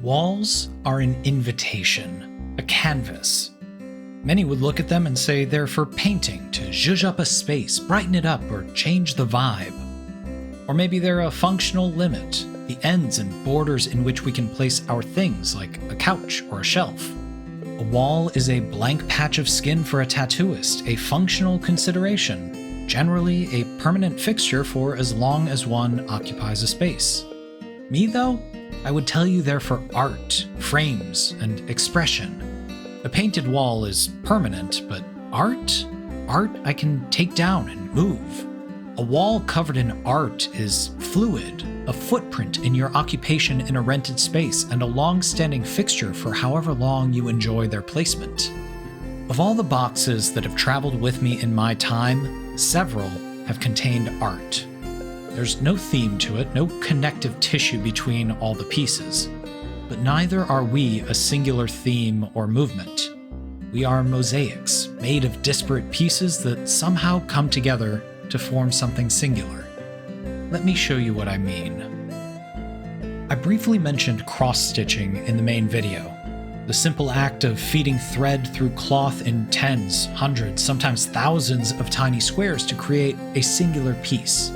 Walls are an invitation, a canvas. Many would look at them and say they're for painting, to zhuzh up a space, brighten it up, or change the vibe. Or maybe they're a functional limit, the ends and borders in which we can place our things, like a couch or a shelf. A wall is a blank patch of skin for a tattooist, a functional consideration, generally a permanent fixture for as long as one occupies a space. Me, though, I would tell you they're for art, frames, and expression. A painted wall is permanent, but art I can take down and move. A wall covered in art is fluid, a footprint in your occupation in a rented space, and a long-standing fixture for however long you enjoy their placement. Of all the boxes that have traveled with me in my time, several have contained art. There's no theme to it, no connective tissue between all the pieces. But neither are we a singular theme or movement. We are mosaics, made of disparate pieces that somehow come together to form something singular. Let me show you what I mean. I briefly mentioned cross-stitching in the main video. The simple act of feeding thread through cloth in tens, hundreds, sometimes thousands of tiny squares to create a singular piece.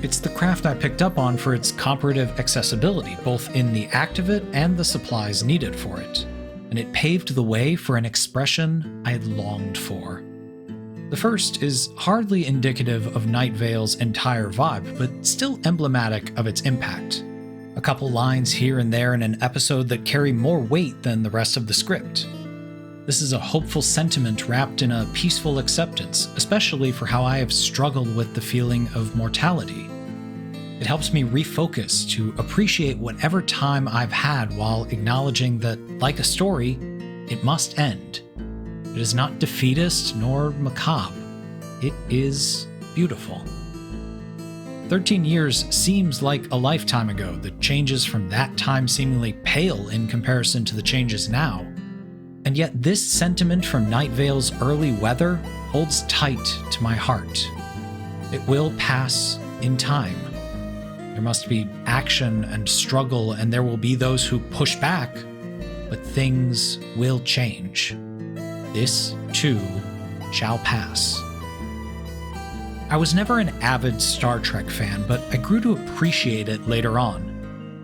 It's the craft I picked up on for its comparative accessibility, both in the act of it and the supplies needed for it. And it paved the way for an expression I had longed for. The first is hardly indicative of Night Vale's entire vibe, but still emblematic of its impact. A couple lines here and there in an episode that carry more weight than the rest of the script. This is a hopeful sentiment wrapped in a peaceful acceptance, especially for how I have struggled with the feeling of mortality. It helps me refocus to appreciate whatever time I've had while acknowledging that, like a story, it must end. It is not defeatist nor macabre. It is beautiful. 13 years seems like a lifetime ago. The changes from that time seemingly pale in comparison to the changes now. And yet this sentiment from Night Vale's early weather holds tight to my heart. It will pass in time. There must be action and struggle, and there will be those who push back, but things will change. This, too, shall pass. I was never an avid Star Trek fan, but I grew to appreciate it later on.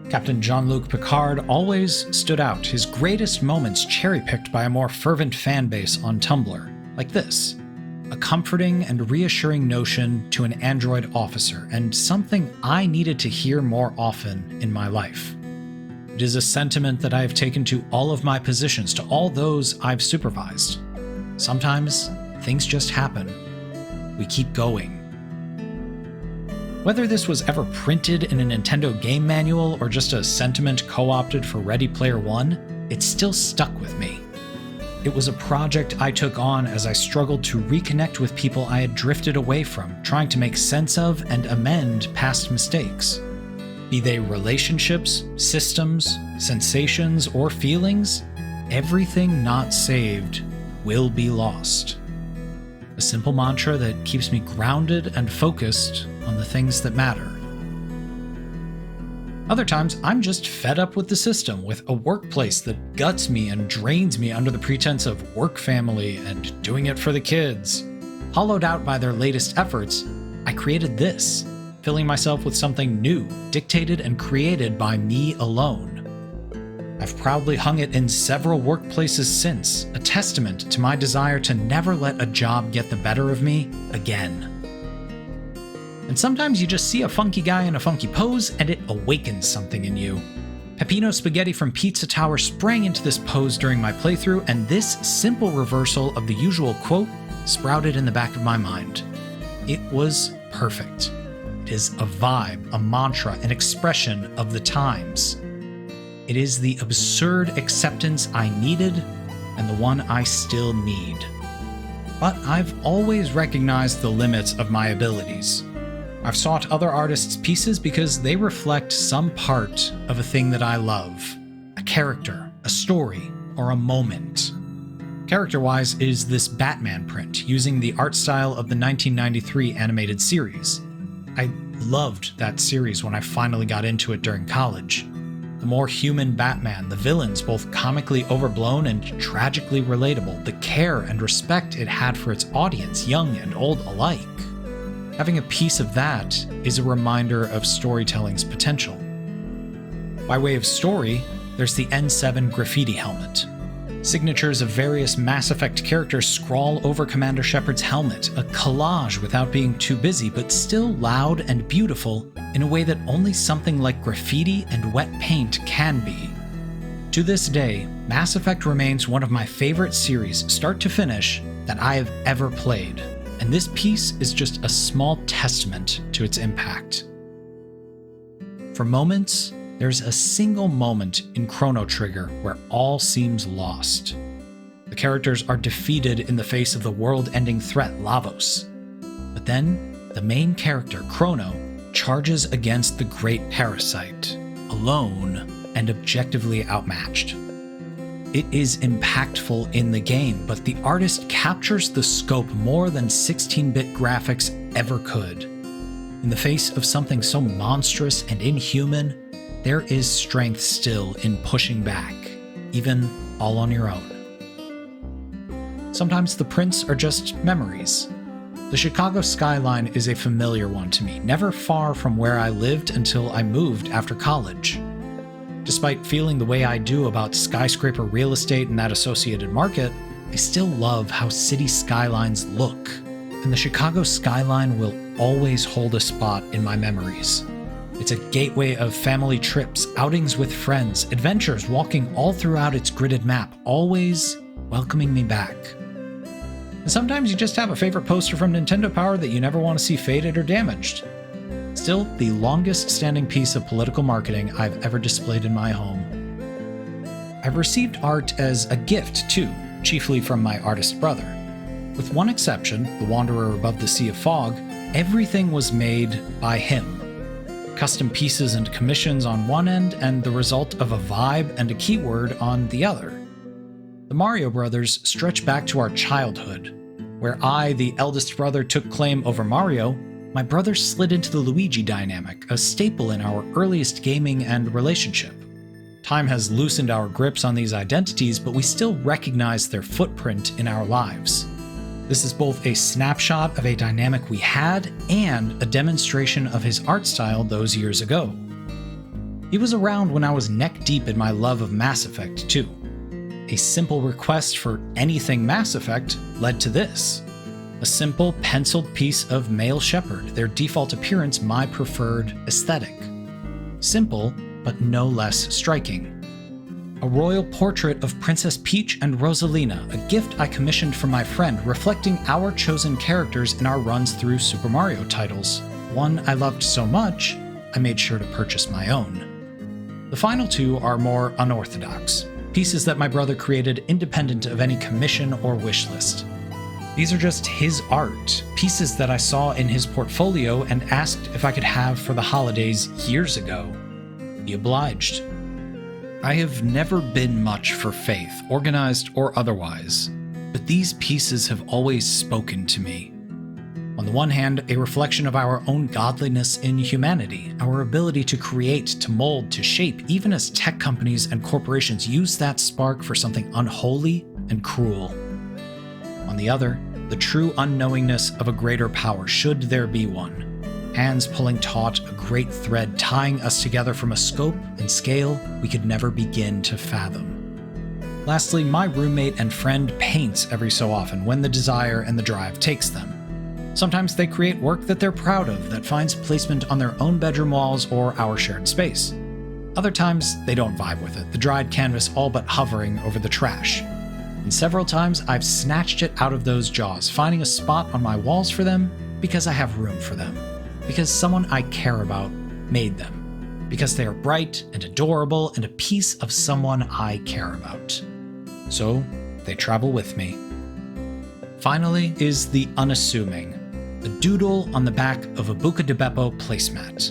Captain Jean-Luc Picard always stood out, his greatest moments cherry-picked by a more fervent fan base on Tumblr, like this. A comforting and reassuring notion to an android officer, and something I needed to hear more often in my life. It is a sentiment that I have taken to all of my positions, to all those I've supervised. Sometimes things just happen. We keep going. Whether this was ever printed in a Nintendo game manual or just a sentiment co-opted for Ready Player One, it still stuck with me. It was a project I took on as I struggled to reconnect with people I had drifted away from, trying to make sense of and amend past mistakes. Be they relationships, systems, sensations, or feelings, everything not saved will be lost. A simple mantra that keeps me grounded and focused on the things that matter. Other times, I'm just fed up with the system, with a workplace that guts me and drains me under the pretense of work family and doing it for the kids. Hollowed out by their latest efforts, I created this, filling myself with something new, dictated and created by me alone. I've proudly hung it in several workplaces since, a testament to my desire to never let a job get the better of me again. And sometimes you just see a funky guy in a funky pose and it awakens something in you. Peppino Spaghetti from Pizza Tower sprang into this pose during my playthrough, and this simple reversal of the usual quote sprouted in the back of my mind. It was perfect. It is a vibe, a mantra, an expression of the times. It is the absurd acceptance I needed and the one I still need. But I've always recognized the limits of my abilities. I've sought other artists' pieces because they reflect some part of a thing that I love. A character, a story, or a moment. Character-wise is this Batman print, using the art style of the 1993 animated series. I loved that series when I finally got into it during college. The more human Batman, the villains both comically overblown and tragically relatable, the care and respect it had for its audience, young and old alike. Having a piece of that is a reminder of storytelling's potential. By way of story, there's the N7 graffiti helmet. Signatures of various Mass Effect characters scrawl over Commander Shepard's helmet, a collage without being too busy, but still loud and beautiful in a way that only something like graffiti and wet paint can be. To this day, Mass Effect remains one of my favorite series, start to finish, that I have ever played, and this piece is just a small testament to its impact. For moments, there's a single moment in Chrono Trigger where all seems lost. The characters are defeated in the face of the world-ending threat Lavos. But then, the main character, Chrono, charges against the Great Parasite, alone and objectively outmatched. It is impactful in the game, but the artist captures the scope more than 16-bit graphics ever could. In the face of something so monstrous and inhuman, there is strength still in pushing back, even all on your own. Sometimes the prints are just memories. The Chicago skyline is a familiar one to me, never far from where I lived until I moved after college. Despite feeling the way I do about skyscraper real estate and that associated market, I still love how city skylines look, and the Chicago skyline will always hold a spot in my memories. It's a gateway of family trips, outings with friends, adventures walking all throughout its gridded map, always welcoming me back. And sometimes you just have a favorite poster from Nintendo Power that you never want to see faded or damaged. Still, the longest standing piece of political marketing I've ever displayed in my home. I've received art as a gift too, chiefly from my artist brother. With one exception, The Wanderer Above the Sea of Fog, everything was made by him. Custom pieces and commissions on one end, and the result of a vibe and a keyword on the other. The Mario Brothers stretch back to our childhood. Where I, the eldest brother, took claim over Mario, my brother slid into the Luigi dynamic, a staple in our earliest gaming and relationship. Time has loosened our grips on these identities, but we still recognize their footprint in our lives. This is both a snapshot of a dynamic we had and a demonstration of his art style those years ago. He was around when I was neck-deep in my love of Mass Effect, too. A simple request for anything Mass Effect led to this. A simple, penciled piece of male Shepard, their default appearance my preferred aesthetic. Simple, but no less striking. A royal portrait of Princess Peach and Rosalina, a gift I commissioned from my friend reflecting our chosen characters in our runs through Super Mario titles. One I loved so much, I made sure to purchase my own. The final two are more unorthodox, pieces that my brother created independent of any commission or wish list. These are just his art, pieces that I saw in his portfolio and asked if I could have for the holidays years ago. He obliged. I have never been much for faith, organized or otherwise, but these pieces have always spoken to me. On the one hand, a reflection of our own godliness in humanity, our ability to create, to mold, to shape, even as tech companies and corporations use that spark for something unholy and cruel. On the other, the true unknowingness of a greater power, should there be one. Hands pulling taut, a great thread tying us together from a scope and scale we could never begin to fathom. Lastly, my roommate and friend paints every so often when the desire and the drive takes them. Sometimes they create work that they're proud of that finds placement on their own bedroom walls or our shared space. Other times, they don't vibe with it, the dried canvas all but hovering over the trash. And several times, I've snatched it out of those jaws, finding a spot on my walls for them because I have room for them. Because someone I care about made them. Because they are bright and adorable and a piece of someone I care about. So, they travel with me. Finally is the unassuming, the doodle on the back of a Buca di Beppo placemat.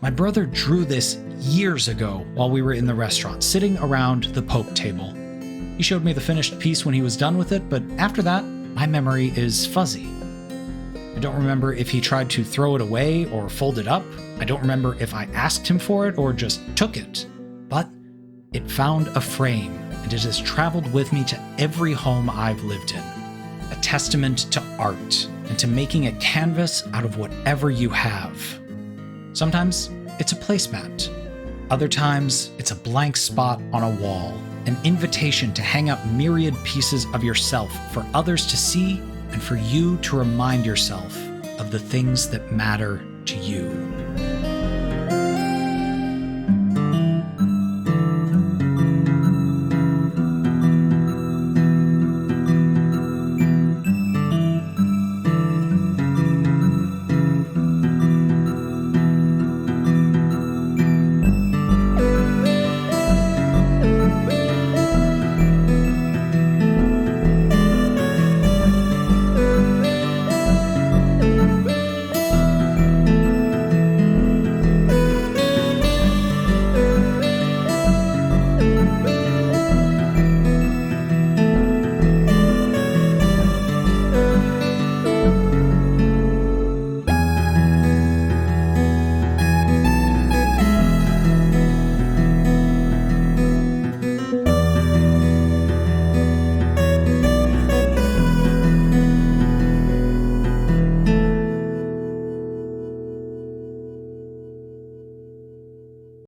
My brother drew this years ago while we were in the restaurant, sitting around the Pope table. He showed me the finished piece when he was done with it, but after that, my memory is fuzzy. I don't remember if he tried to throw it away or fold it up. I don't remember if I asked him for it or just took it. But It found a frame, and it has traveled with me to every home I've lived in. A testament to art and to making a canvas out of whatever you have. Sometimes it's a placemat. Other times it's a blank spot on a wall, an invitation to hang up myriad pieces of yourself for others to see and for you to remind yourself of the things that matter to you.